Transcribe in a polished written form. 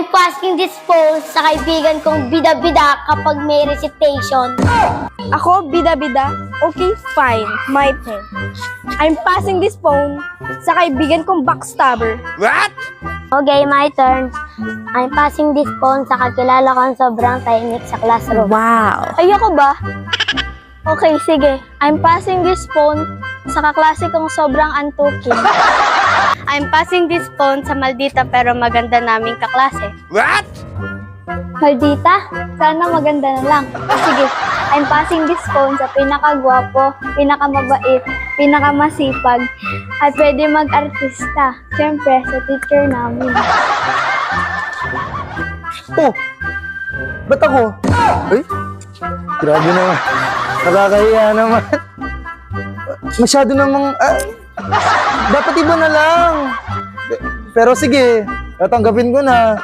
I'm passing this phone sa kaibigan kong bida-bida kapag may recitation. Ako, bida-bida. Okay, fine. My turn. I'm passing this phone sa kaibigan kong backstabber. Okay, my turn. I'm passing this phone sa kakilala kong sobrang tahimik sa classroom. Wow. Ayoko ba? Okay, sige. I'm passing this phone sa kaklase kong sobrang antukin. I'm passing this phone sa maldita pero maganda naming kaklase. What? Maldita? Sana maganda na lang. Sige, I'm passing this phone sa pinakagwapo, pinakamabait, pinakamasipag, at pwede mag-artista. Siyempre, sa teacher namin. Oh! Ba't ako? Ay? Grabe naman. Nakakahiya naman. Masyado namang... dapat iba na lang. Pero sige, tatanggapin ko na.